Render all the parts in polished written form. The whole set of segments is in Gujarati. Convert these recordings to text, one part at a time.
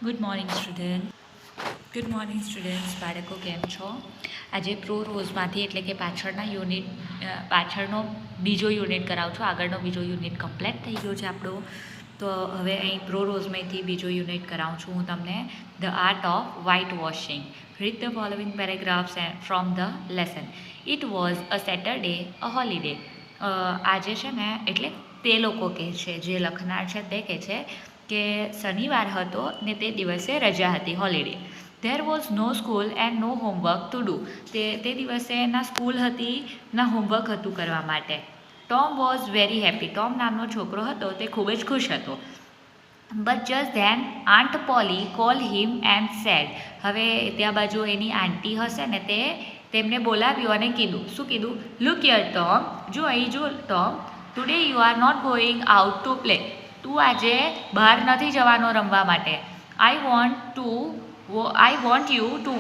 Good morning students. બાળકો કેમ છો? આજે પ્રો રોઝમાંથી એટલે કે પાછળનો બીજો યુનિટ કરાવું છું. આગળનો બીજો યુનિટ કમ્પ્લીટ થઈ ગયો છે આપણો. તો હવે અહીં પ્રો રોઝમાંથી બીજો યુનિટ કરાવું છું હું તમને. The art of white washing. Read the following paragraphs from the lesson. It was a Saturday, a holiday. આજે છે ને, એટલે તે લોકો કહે છે, જે લખનાર છે તે કહે છે કે શનિવાર હતો ને તે દિવસે રજા હતી, holiday. There was no school and no homework to do. તે દિવસે ના સ્કૂલ હતી ના હોમવર્ક હતું કરવા માટે. Tom was very happy. Tom નામનો છોકરો હતો તે ખૂબ જ ખુશ હતો. But just then aunt Polly call him and said. હવે ત્યાં બાજુ એની આંટી હશે ને તેમને બોલાવ્યું અને કીધું. શું કીધું? Look your Tom. જો અહીં જો Tom, today you are not going out to play. તું આજે બહાર નથી જવાનો રમવા માટે. I want you to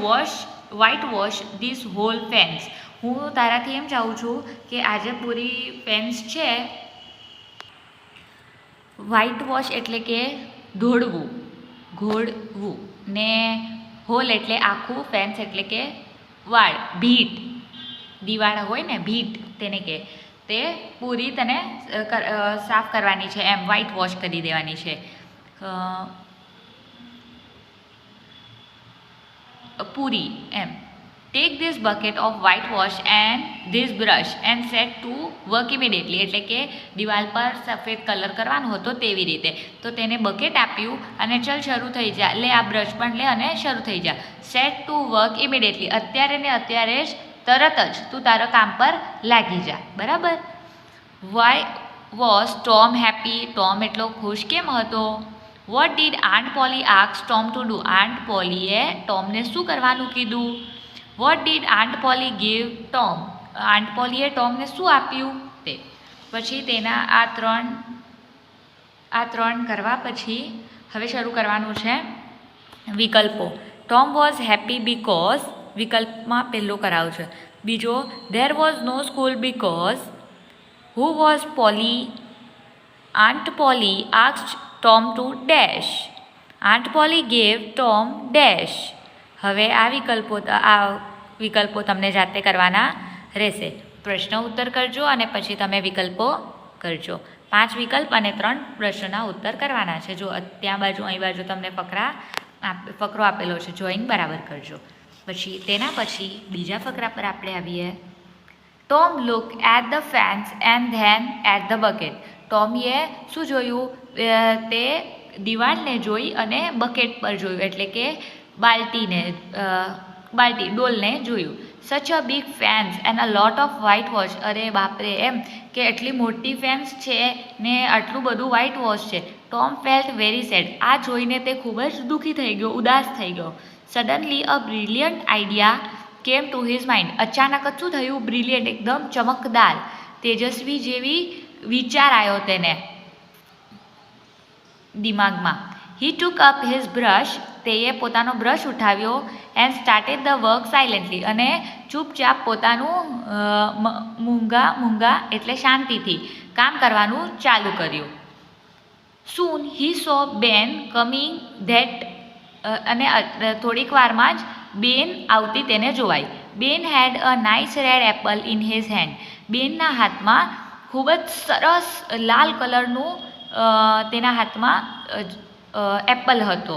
white wash this whole fence. હું તારાથી એમ ચાહું છું કે આજે પૂરી ફેન્સ છે વ્હાઇટ વોશ એટલે કે ઘોળવું ને હોલ એટલે આખું, ફેન્સ એટલે કે વાળ, ભીટ, દિવાળ હોય ને ભીટ તેને કે તે પૂરી તને સાફ કરવાની છે, એમ વ્હાઇટ વોશ કરી દેવાની છે. પૂરી એમ. Take this bucket of white wash and this brush and set to work immediately. એટલે કે દિવાલ પર સફેદ કલર કરવાનો હતો તેવી રીતે. તો તેને બકેટ આપ્યું અને ચલ શરૂ થઈ જા, લે આ બ્રશ પણ લે અને શરૂ થઈ જા. Set to work immediately. અત્યારે ને અત્યારે જ, તરત જ તું તારા કામ પર લાગી જા. બરાબર. Why was Tom happy. Tom એટલો ખુશ કેમ હતો? What did aunt Polly ask Tom to do. Aunt પોલીએ ટોમને શું કરવાનું કીધું? What did aunt Polly give Tom. Aunt પોલીએ ટોમને શું આપ્યું તે. પછી તેના આ ત્રણ કરવા પછી હવે શરૂ કરવાનું છે વિકલ્પો. ટોમ વોઝ હેપી બીકોઝ, વિકલ્પમાં પહેલો કરાવું છે. બીજો, there was no school because. Who was Polly. Aunt Polly asked Tom to dash. Aunt Polly gave Tom dash. હવે આ વિકલ્પો તમને જાતે કરવાના રહેશે. પ્રશ્ન ઉત્તર કરજો અને પછી તમે વિકલ્પો કરજો. 5 વિકલ્પ અને 3 પ્રશ્નના ઉત્તર કરવાના છે. જો ત્યાં બાજુ અહીં બાજુ તમને ફકરો આપેલો છે, જોઈન બરાબર કરજો. પછી તેના પછી બીજા ફકરા પર આપણે આવીએ. Tom look at the fence and then at the bucket. ટોમીએ શું જોયું? તે દિવાલને જોઈ અને બકેટ પર જોયું, એટલે કે ડોલને જોયું. Such a big fence and a lot of white wash. અરે બાપરે, એમ કે એટલી મોટી ફેન્સ છે ને આટલું બધું વ્હાઇટ વોશ છે. Tom felt very sad. આ જોઈને તે ખૂબ જ દુઃખી થઈ ગયો, ઉદાસ થઈ ગયો. Suddenly a brilliant idea came to his mind. અચાનક જ શું થયું? બ્રિલિયન્ટ, એકદમ ચમકદાર, તેજસ્વી જેવી વિચાર આવ્યો તેને દિમાગમાં. હી ટુક અપ હિઝ બ્રશ. તેએ પોતાનો બ્રશ ઉઠાવ્યો. And started the work silently. અને ચૂપચાપ પોતાનું મૂંગા એટલે શાંતિથી કામ કરવાનું ચાલુ કર્યું. સૂન હી સો બેન કમિંગ ધેટ. અને થોડીક વારમાં જ બેન આવતી તેને જોવાઈ. Ben had a nice red apple in his hand. બેનના હાથમાં ખૂબ જ સરસ લાલ કલરનું તેના હાથમાં એપલ હતો,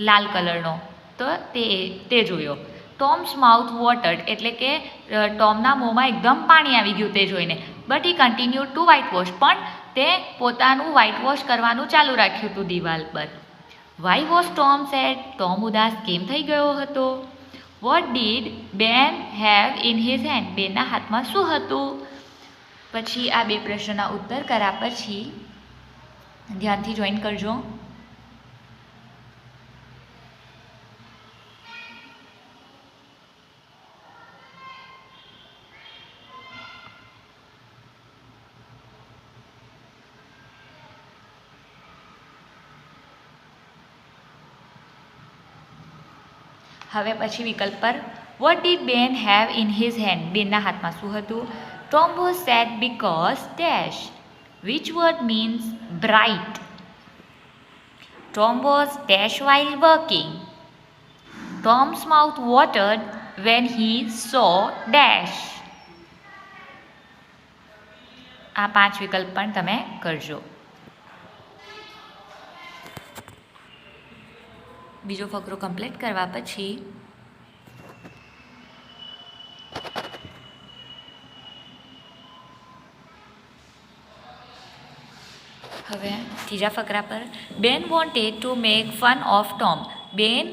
લાલ કલરનો. તો તે જોયો. Tom's mouth watered. એટલે કે ટોમના મોંમાં એકદમ પાણી આવી ગયું તે જોઈને. But he continue two white wash. પણ તે પોતાનું વ્હાઇટ વોશ કરવાનું ચાલુ રાખ્યું હતું દિવાલ પર. Why was Tom sad. Tom ઉદાસ કેમ થઈ ગયો હતો? What did Ben have in his hand. બેનના હાથમાં શું હતું? પછી આ 2 પ્રશ્નના ઉત્તર કર્યા પછી ધ્યાનથી જોઈન કરજો. હવે પછી વિકલ્પ પર. Vote did Ben have in his hand. બેનના હાથમાં શું હતું? Tom was sad because dash. Which word means bright. Tom was dash while working. Tom's mouth watered when he saw dash. આ 5 વિકલ્પ પણ તમે કરજો. બીજો ફકરો કમ્પ્લીટ કરવા પછી હવે ત્રીજા ફકરા પર Ben wanted to make fun of Tom. Ben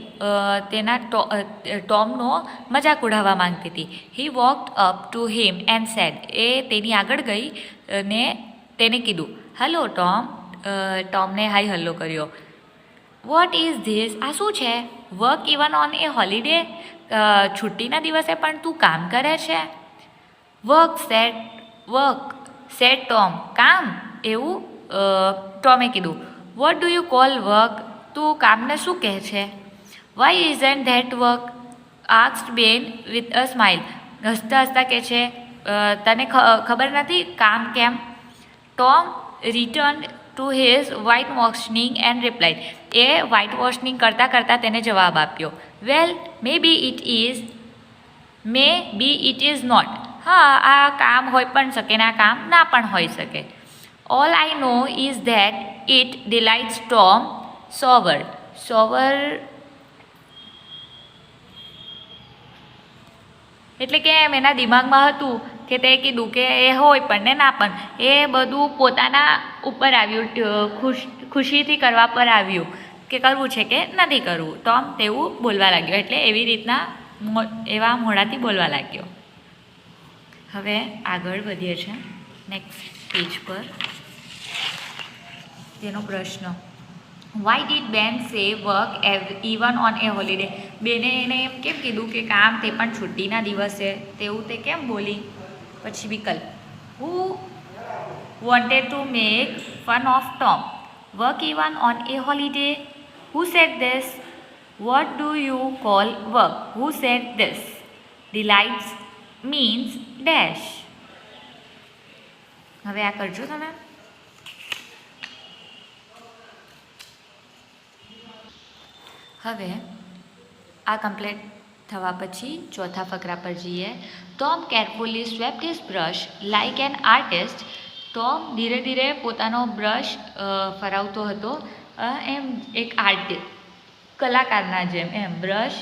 તેના ટોમનો મજાક ઉડાવવા માંગતી હતી. He walked up to him and said. એ તેની આગળ ગઈ અને તેને કીધું, હલો ટોમ. ટોમને હાય હલ્લો કર્યો. What is this? આ શું છે? Work even on a holiday? છુટ્ટીના દિવસે પણ તું કામ કરે છે? Work said Tom. કામ? એવું ટોમે કીધું. What do you call work? તું કામને શું કહે છે? Why isn't that work? Asked Ben with a smile. હસતા હસતા કહે છે, તને ખબર નથી કામ કેમ? Tom return to his white washing and replied. એ વ્હાઇટ વોશિંગ કરતાં કરતાં તેને જવાબ આપ્યો, well may be it is not. હા, આ કામ હોઈ પણ શકે ને આ કામ ના પણ હોઈ શકે. All I know is that it delights Tom Sawyer. એટલે કે એમ એના દિમાગમાં હતું કે તે કીધું કે એ હોય પણ ને ના પણ, એ બધું પોતાના ઉપર આવ્યું, ખુશીથી કરવા પર આવ્યું કે કરવું છે કે નથી કરવું. ટોમ તેવું બોલવા લાગ્યો, એટલે એવી રીતના એવા મોઢાથી બોલવા લાગ્યો. હવે આગળ વધીએ છીએ નેક્સ્ટ પેજ પર. તેનો પ્રશ્ન, વાય ડીડ બેન સે work even on a holiday? બેને એને એમ કેમ કીધું કે કામ તે પણ છુટ્ટીના દિવસે? તેવું તે કેમ બોલી? પછી વિકલ્પ, who wanted to make fun of Tom? Work even on a holiday? Who said this? What do you call work? Who said this? Delights means dash. હવે આ કરજો તમે. હવે આ કમ્પ્લીટ થવા પછી ચોથા ફકરા પર જઈએ. Tom carefully swept his brush like an artist. Tom ધીરે ધીરે પોતાનો બ્રશ ફરાવતો હતો, એમ એક કલાકારના જેમ. એમ બ્રશ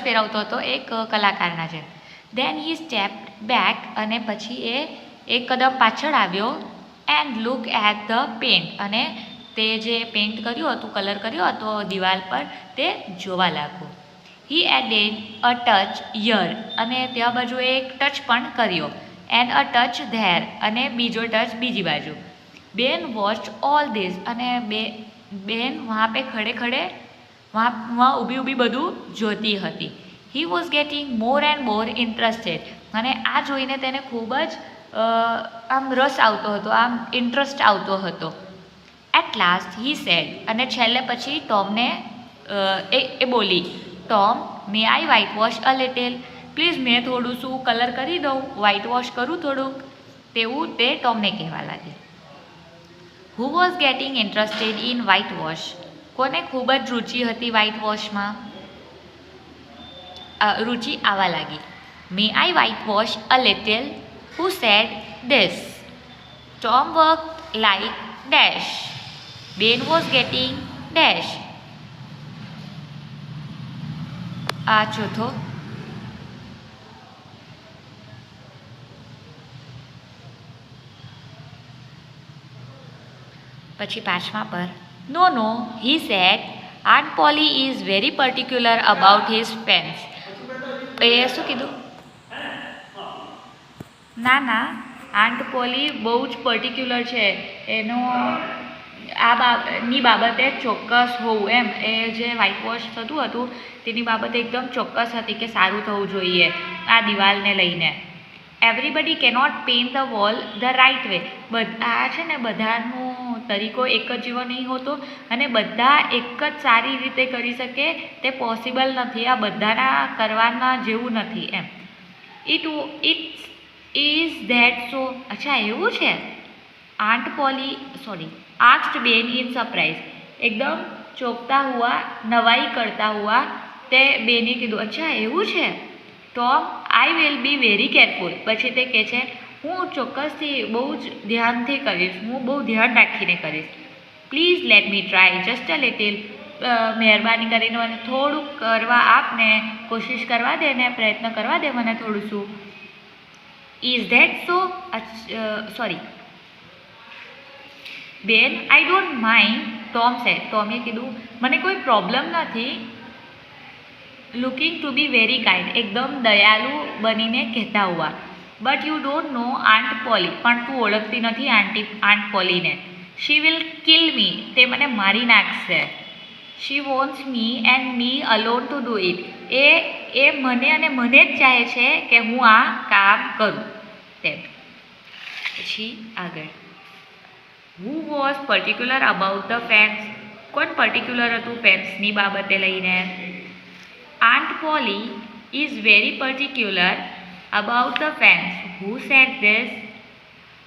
ફેરવતો હતો એક કલાકારના જેમ. Then he stepped back. અને પછી એ એક કદમ પાછળ આવ્યો. And look at the paint. અને તે જે પેન્ટ કર્યું હતું, કલર કર્યો હતો દિવાલ પર, તે જોવા લાગ્યો. હી એડેડ અ ટચ યર. અને ત્યાં બાજુ એક ટચ પણ કર્યો. And a touch there. અને બીજો ટચ બીજી બાજુ. બેન વોચ્ડ ઓલ ધીસ. અને બેન વहाँ पे ખડે વहाँ ઊભી બધું જોતી હતી. He was gating more and more interested. અને આ જોઈને તેને ખૂબ જ આમ રસ આવતો હતો, આમ ઇન્ટરેસ્ટ આવતો હતો. At last he said. અને છેલ્લે પછી ટોમને એ બોલી, Tom may I white wash a little? Please મેં થોડું શું કલર કરી દઉં, વ્હાઇટ વોશ કરું થોડુંક? તેવું તે ટોમને કહેવા લાગી. Who was gating interested in white wash? કોને ખૂબ જ રુચિ હતી વ્હાઇટ વોશમાં? રુચિ આવવા લાગી. May I white wash a little? Who said this? Tom work like dash. Ben was getting dash. આ ચોથો. પછી પાંચમા પર, no he said aunt Polly is very particular about his fence. એ શું કીધું? ના, આન્ટ પોલી બહુ જ પર્ટિક્યુલર છે, એનો ની બાબતે ચોક્કસ હોવું. એમ એ જે વ્હાઇટ વોશ થતું હતું તેની બાબતે એકદમ ચોક્કસ હતી કે સારું થવું જોઈએ આ દિવાલને લઈને. Everybody cannot paint the wall the right way. બધા છે ને, બધાનો તરીકો એક જ જેવો નહીં હોતો અને બધા એક જ સારી રીતે કરી શકે તે પોસિબલ નથી. આ બધાના કરવાના જેવું નથી. એમ ઇટ ઇઝ ધેટ સો. અચ્છા એવું છે. Aunt Polly asked Ben in surprise, एकदम ચોંકતા હુઆ, નવાઈ કરતા હુઆ તે બેને કીધું અચ્છા એવું છે Tom I will be very careful. પછી તે કહે છે હું ચોક્કસથી બહુ જ ધ્યાનથી કરીશ, હું બહુ ધ્યાન રાખીને કરીશ. Please let me try just a લિટિલ, મહેરબાની કરીને મને થોડુંક કરવા આપને, કોશિશ કરવા દે ને, પ્રયત્ન કરવા દે મને થોડું શું. Is that so, sorry Ben I don't mind, Tom said, ટોમે કીધું મને કોઈ પ્રોબ્લેમ નથી. Looking to be very kind, એકદમ દયાલુ બનીને કહેતા હુઆ. But you don't know aunt Polly, પણ તું ઓળખતી નથી આંટ પોલીને. શી વિલ કિલ મી, તે મને મારી નાખશે. She wants me and me alone to do it, એ મને અને મને જ ચાહે છે કે હું આ કામ કરું તેમ. પછી આગળ, who was particular about the fence, કોણ પર્ટિક્યુલર હતું ફેન્સની બાબતે લઈને. Aunt Polly is very particular about the fence. Who said this?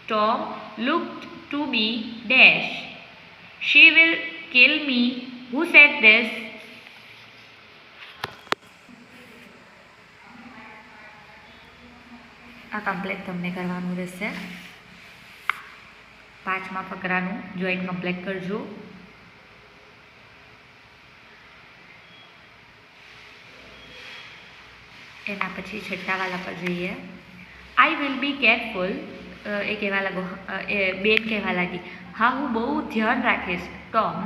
Tom looked to be dash. She will kill me. Who said this? આ કમ્પ્લેટ તમને કરવાનું રહેશે. 5મા ફકરાનું જોઈન્ટ કમ્પ્લીટ કરજો. એના પછી છઠ્ઠાવાલા પર જઈએ. આઈ વિલ બી કેરફુલ, એ કહેવા લાગો, બેન કહેવા લાગી હા હું બહુ ધ્યાન રાખીશ. Tom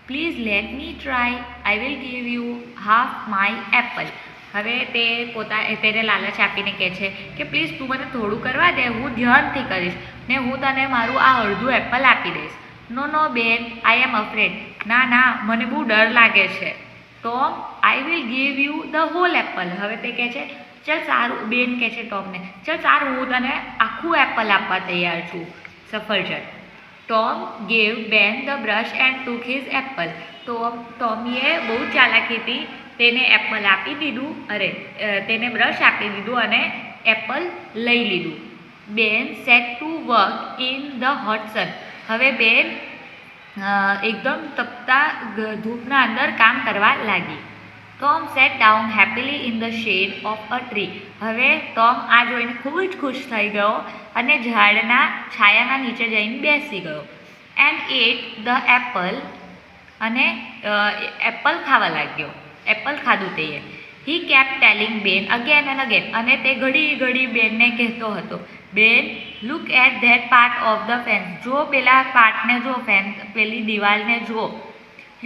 please let me try, I will give you half my Apple. હવે તેને લાલચ આપીને કહે છે કે પ્લીઝ તું મને થોડું કરવા દે, હું ધ્યાનથી કરીશ ને હું તને મારું આ અડધું એપલ આપી દઈશ. નો બેન આઈ એમ અફ્રેડ, ના મને બહુ ડર લાગે છે. Tom I will give you the whole apple. હવે તે કહે છે ચાલ સારું, બેન કહે છે ટોમને ચાલ સારું હું તને આખું એપલ આપવા તૈયાર છું, સફરજન. Tom gave Ben the brush and took his apple. ટોમીએ બહુ ચાલાકીથી તેને એપલ આપી દીધું, તેને બ્રશ આપી દીધું અને એપલ લઈ લીધું. Ben sat to work in the hot sun. હવે બેન એકદમ તપતા ધૂપના અંદર કામ કરવા લાગી. Tom sat down happily in the shade of a tree. હવે ટોમ આ જોઈને ખૂબ જ ખુશ થઈ ગયો અને ઝાડના છાયાના નીચે જઈને બેસી ગયો. એન્ડ એટ ધ એપલ, અને એપલ ખાવા લાગ્યો. એપલ ખાધું તે. He kept telling Ben again and again, અને તે ઘડી બેનને કહેતો હતો Ben look at that part of the fence. જો પેલા પાર્ટને જો, પેલી દિવાલને જો.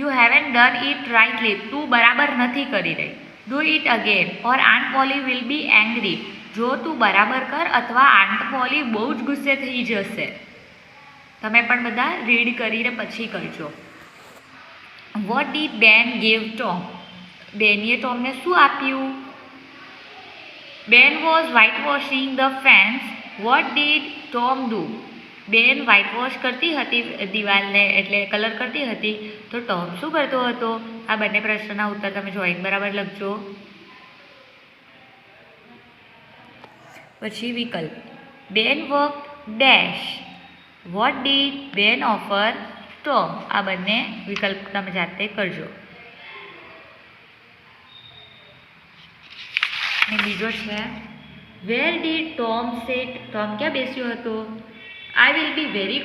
You haven't done it rightly, તું બરાબર નથી કરી રહી. Do it again or aunt Polly will be angry. જો તું બરાબર કર અથવા આંટ પોલી બહુ જ ગુસ્સે થઈ જશે. તમે પણ બધા રીડ કરીને પછી કરજો. વોટ ડીડ બેન ગીવ ટોમ? બેનીએ ટોમને શું આપ્યું? બેન was white washing the fans. What did Tom do? બેન વ્હાઇટ વોશ કરતી હતી દિવાલને, એટલે કલર કરતી હતી, તો ટોમ શું કરતો હતો? આ બંને પ્રશ્નના ઉત્તર તમે જોઈને બરાબર લખજો. પછી વિકલ્પ, બેન વર્ક ડેશ. વોટ ડીડ બેન ઓફર ટોમ? આ બંને વિકલ્પ તમે જાતે કરજો. અને બીજો છે where did Tom set? Tom ક્યાં બેસ્યો હતો? I will be very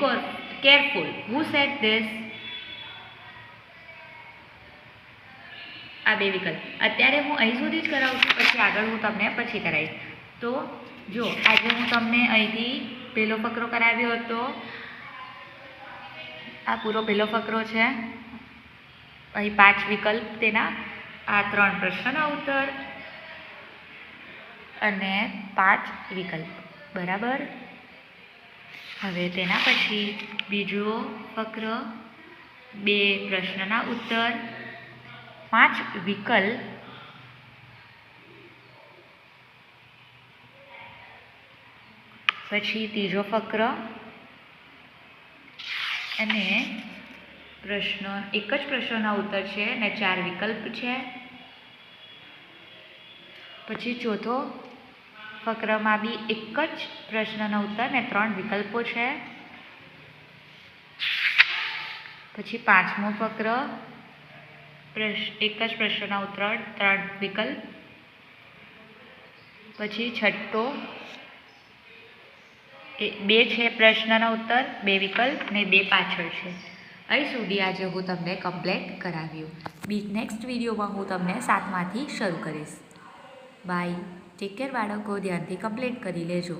careful. Who set this? આ બે વિકલ્પ. અત્યારે હું અહીં સુધી જ કરાવું છું, પછી આગળ હું તમને પછી કરાવીશ. તો જો આજે હું તમને અહીંથી પહેલો ફકરો કરાવ્યો હતો. આ પૂરો પહેલો ફકરો છે. અહીં 5 વિકલ્પ તેના, આ 3 પ્રશ્નના ઉત્તર અને 5 વિકલ્પ, બરાબર. હવે તેના પછી બીજો ફકર, 2 પ્રશ્નના ઉત્તર, 5 વિકલ્પ, પછી ત્રીજો ફકર અને પ્રશ્ન, એક જ પ્રશ્નના ઉત્તર છે અને 4 વિકલ્પ છે. પછી ચોથો ફકરામાં બી એક જ પ્રશ્નનો ઉત્તર ને 3 વિકલ્પો છે. પછી 5મો ફકરો, એક જ પ્રશ્નના ઉત્તર 3 વિકલ્પ. પછી 6 2 છે પ્રશ્નના ઉત્તર, 2 વિકલ્પ ને 2 પાછળ છે. અહીં સુધી આજે હું તમને કમ્પ્લીટ કરાવ્યું. નેક્સ્ટ વિડીયોમાં હું તમને 7માંથી શરૂ કરીશ. બાય. ટેક કેર બાળકો, ધ્યાનથી કમ્પ્લીટ કરી લેજો.